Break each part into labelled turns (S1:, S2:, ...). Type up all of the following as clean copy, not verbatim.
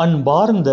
S1: அன்பார்ந்த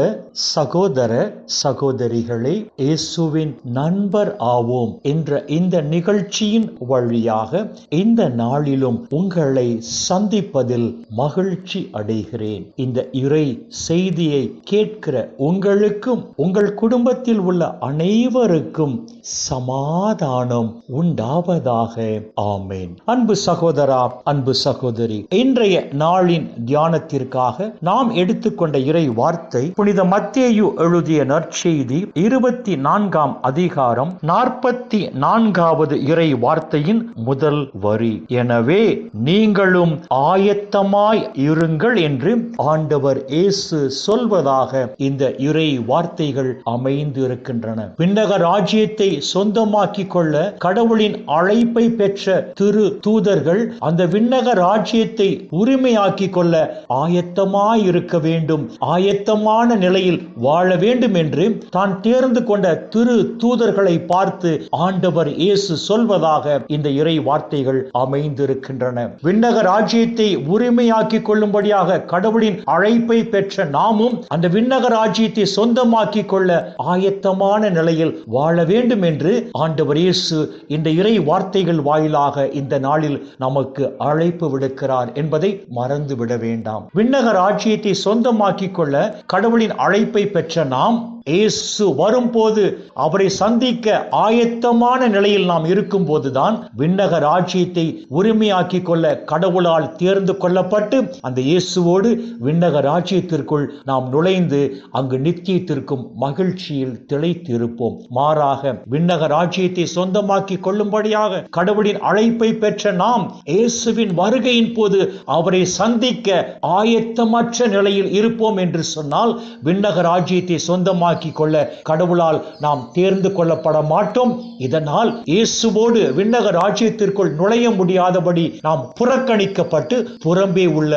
S1: சகோதர சகோதரிகளே, இயேசுவின் நண்பர் ஆவோம் என்ற இந்த நிகழ்ச்சியின் வழியாக இந்த நாளிலும் உங்களை சந்திப்பதில் மகிழ்ச்சி அடைகிறேன். இந்த இறை செய்தியை கேட்கிற உங்களுக்கும் உங்கள் குடும்பத்தில் உள்ள அனைவருக்கும் சமாதானம் உண்டாவதாக. ஆமேன். அன்பு சகோதரா, அன்பு சகோதரி, இன்றைய நாளின் தியானத்திற்காக நாம் எடுத்துக்கொண்ட இறை வார்த்தை புனித மத்தேயு எழுதிய நற்செய்தி 24ஆம் அதிகாரம் 44வது இறை வார்த்தையின் முதல் வரி. எனவே நீங்களும் ஆயத்தமாய் இருங்கள் என்று ஆண்டவர் இயேசு சொல்வதாக இந்த இறை வார்த்தைகள் அமைந்து இருக்கின்றன. விண்ணக ராஜ்யத்தை சொந்தமாக்கிக் கொள்ள கடவுளின் அழைப்பை பெற்ற திரு தூதர்கள் அந்த விண்ணக ராஜ்யத்தை உரிமையாக்கிக் கொள்ள ஆயத்தமாய் இருக்க வேண்டும், ஆயத்தமான நிலையில் வாழ வேண்டும் என்று தான் தேர்ந்து கொண்ட திரு தூதர்களை பார்த்து ஆண்டவர் இயேசு சொல்வதாக இந்த இறை வார்த்தைகள் அமைந்திருக்கின்றன. விண்ணக ராஜ்யத்தை உரிமையாக்கிக் கொள்ளும்படியாக கடவுளின் அழைப்பை பெற்ற நாமும் அந்த விண்ணக ராஜ்யத்தை சொந்தமாக்கிக் கொள்ள ஆயத்தமான நிலையில் வாழ வேண்டும் என்று ஆண்டவர் இயேசு இந்த இறை வார்த்தைகள் வாயிலாக இந்த நாளில் நமக்கு அழைப்பு விடுக்கிறார் என்பதை மறந்துவிட வேண்டாம். விண்ணக ராஜ்யத்தை சொந்தமாக்கிக் கொள்ள கடவுளின் அழைப்பை பெற்ற நாம் இயேசு வரும்போது அவரை சந்திக்க ஆயத்தமான நிலையில் நாம் இருக்கும் போதுதான் விண்ணக ராஜ்யத்தை உரிமையாக்கிக் கொள்ள கடவுளால் தேர்ந்து கொள்ளப்பட்டு அந்த இயேசுவோடு விண்ணக ராஜ்யத்திற்குள் நாம் நுழைந்து அங்கு நித்தியத்திற்கும் மகிழ்ச்சியில் திளைத்திருப்போம். மாறாக விண்ணக ராஜ்யத்தை சொந்தமாக்கிக் கொள்ளும்படியாக கடவுளின் அழைப்பை பெற்ற நாம் இயேசுவின் வருகையின் போது அவரை சந்திக்க ஆயத்தமற்ற நிலையில் இருப்போம் என்று சொன்னால் விண்ணக ராஜ்யத்தை சொந்தமாக்கி கொள்ள கடவுளால் நாம் தேர்ந்து கொள்ளப்பட மாட்டோம். இதனால் இயேசுவோடு விண்ணக ராஜ்யத்திற்குள் நுழைய முடியாதபடி நாம் புறக்கணிக்கப்பட்டு புறம்பே உள்ள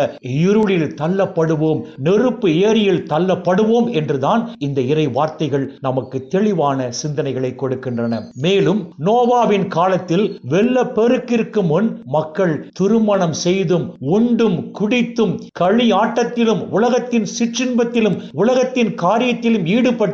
S1: இருளில் தள்ளப்படுவோம், நெருப்பு ஏரியில் தள்ளப்படுவோம் என்றுதான் இந்த இறை வார்த்தைகள் நமக்கு தெளிவான சிந்தனைகளை கொடுக்கின்றன. மேலும் நோவாவின் காலத்தில் வெள்ள பெருக்கிற்கு முன் மக்கள் திருமணம் செய்தும் உண்டும் குடித்தும் களி ஆட்டத்திலும் உலகத்தின் சிற்றின்பத்திலும் உலகத்தின் காரியத்திலும் ஈடுபட்டு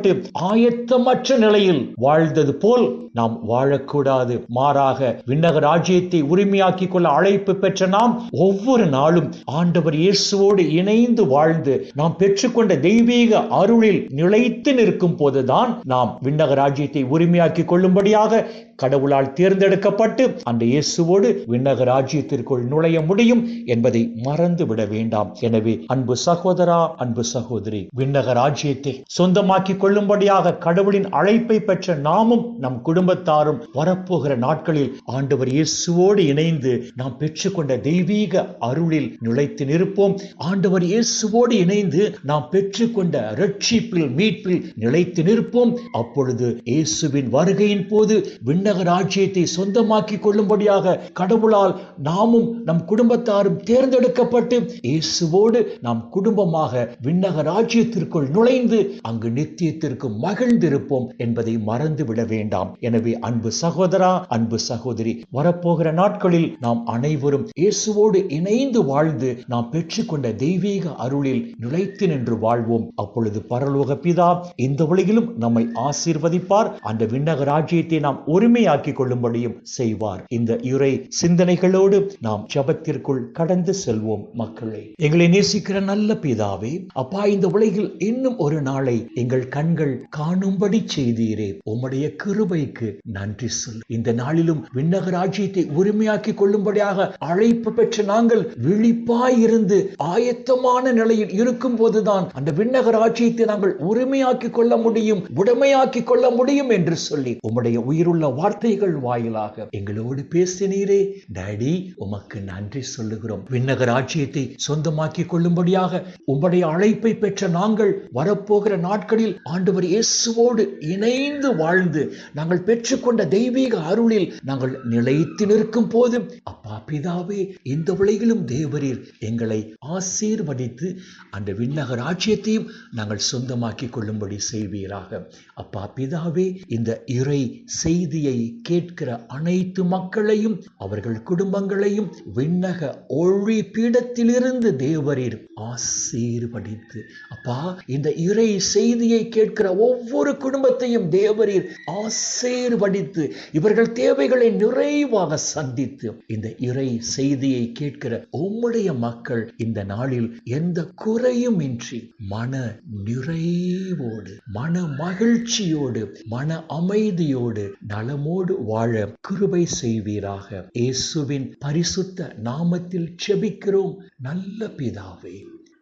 S1: ஆயத்தமற்ற நிலையில் வாழ்ந்தது போல் நாம் வாழக்கூடாது. மாறாக விண்ணக ராஜ்யத்தை உரிமையாக்கிக் கொள்ள அழைப்பு பெற்ற நாம் ஒவ்வொரு நாளும் ஆண்டவர் இயேசுவோடு இணைந்து வாழ்ந்து நாம் பெற்றுக்கொண்ட தெய்வீக அருளில் நிலைத்து நிற்கும் போதுதான் நாம் விண்ணக ராஜ்யத்தை உரிமையாக்கிக் கொள்ளும்படியாக கடவுளால் தேர்ந்தெடுக்கப்பட்டு அந்த இயேசுவோடு விண்ணக ராஜ்யத்திற்குள் நுழைய முடியும் என்பதை மறந்து விட வேண்டாம். எனவே அன்பு சகோதரா, அன்பு சகோதரி, விண்ணக ராஜ்யத்தை சொந்தமாக்கிக் கொள்ளும்படியாக கடவுளின் அழைப்பை பெற்ற நாமும் நம் குடும்பத்தாரும் வரப்போகிற நாட்களில் ஆண்டவர் இயேசுவோடு இணைந்து நாம் பெற்றுக்கொண்ட தெய்வீக அருளில் நிலைத்து நிற்போம். ஆண்டவர் இயேசுவோடு இணைந்து நாம் பெற்றுக்கொண்ட இரட்சிப்பில் மீட்பில் நிலைத்து நிற்போம். அப்பொழுது இயேசுவின் வருகையின் போது விண்ணக ராஜ்யத்தை சொந்தமாக்கிக் கொள்ளும்படியாக கடவுளால் நாமும் நம் குடும்பத்தாரும் தேர்ந்தெடுக்கப்பட்டு இயேசுவோடு நாம் குடும்பமாக விண்ணக ராஜ்யத்திற்குள் நுழைந்து அங்கு நித்தியத்திற்கு மகிழ்ந்திருப்போம் என்பதை மறந்துவிட வேண்டாம். எனவே அன்பு சகோதரா, அன்பு சகோதரி, வரப்போகிற நாட்களில் நாம் அனைவரும் இயேசுவோடு இணைந்து வாழ்ந்து நாம் பெற்றுக்கொண்ட தெய்வீக அருளில் நிலைத்து நின்று வாழ்வோம். அப்பொழுது பரலோக பிதா இந்த உலகிலும் நம்மை ஆசீர்வதிப்பார். அந்த விண்ணக ராஜ்யத்தை நாம் உரிமையாக்கிக் கொள்ளும்படியும் செய்வார். இந்த இறை சிந்தனைகளோடு நாம் ஜெபத்திற்குள் கடந்து செல்வோம். மக்களே, எங்களை நேசிக்கிற நல்ல பிதாவே, அப்பா, இந்த உலகில் இன்னும் ஒரு நாளை எங்கள் கண்கள் காணும்படி செய்தீரே. உம்முடைய கிருபைக்கு நன்றி சொல். இந்த நாளிலும் விண்ணக ராஜ்யத்தை உரிமையாக்கிக் கொள்ளும்படியாக அழைப்பு பெற்ற நாங்கள் விழிப்பாயிருந்து ஆயத்தமான நிலையில் இருக்கும் போதுதான் அந்த விண்ணக ராஜ்யத்தை நாங்கள் உரிமையாக்கிக் கொள்ள முடியும், உடமையாக்கிக் கொள்ள முடியும் என்று சொல்லி உம்முடைய உயிருள்ள வார்த்தைகள் வாயிலாக எங்களோடு பேசினீரே. டாடி, உமக்கு நன்றி சொல்லுகிறோம். விண்ணக ராஜ்யத்தை சொந்தமாக்கிக் கொள்ளும்படியாக உம்முடைய அழைப்பை பெற்ற நாங்கள் வரப்போகிற நாட்களில் ஆண்டவர் இயேசுவோடு இணைந்து வாழ்ந்து நாங்கள் பெற்றுக்கொண்ட தெய்வீக அருளில் நாங்கள் நிலைத்து நிற்கும் போது அப்பா பிதாவே, இந்த உலகிலும் தேவரீர் எங்களை ஆசீர்வதித்து அந்த விண்ணக ராஜ்யத்தையும் நாங்கள் சொந்தமாக்கிக் கொள்ளும்படி செய்வீராக. அப்பா பிதாவே, இந்த இறை செய்தியை கேட்கிற அனைத்து மக்களையும் அவர்கள் குடும்பங்களையும் விண்ணக ஒளி பீடத்திலிருந்து தேவரீர் ஆசீர்வதித்து அப்பா, இந்த இறை செய்தியை கேட்கிற ஒவ்வொரு குடும்பத்தையும் தேவரீர் ஆசீர்வதித்து இவர்கள் தேவைகளை நிறைவாக சந்தித்து இந்த இறை செய்தியை கேட்கிற உம்முடைய மக்கள் இந்த நாளில் எந்த குறையும் இன்றி மன நிறைவோடு, மன மகிழ்ச்சியோடு, மன அமைதியோடு, நலமோடு வாழ கிருபை செய்வீராக. இயேசுவின் பரிசுத்த நாமத்தில் ஜெபிக்கிறோம் நல்ல பிதாவே.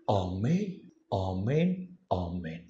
S1: ஆமென், ஆமென், ஆமென்.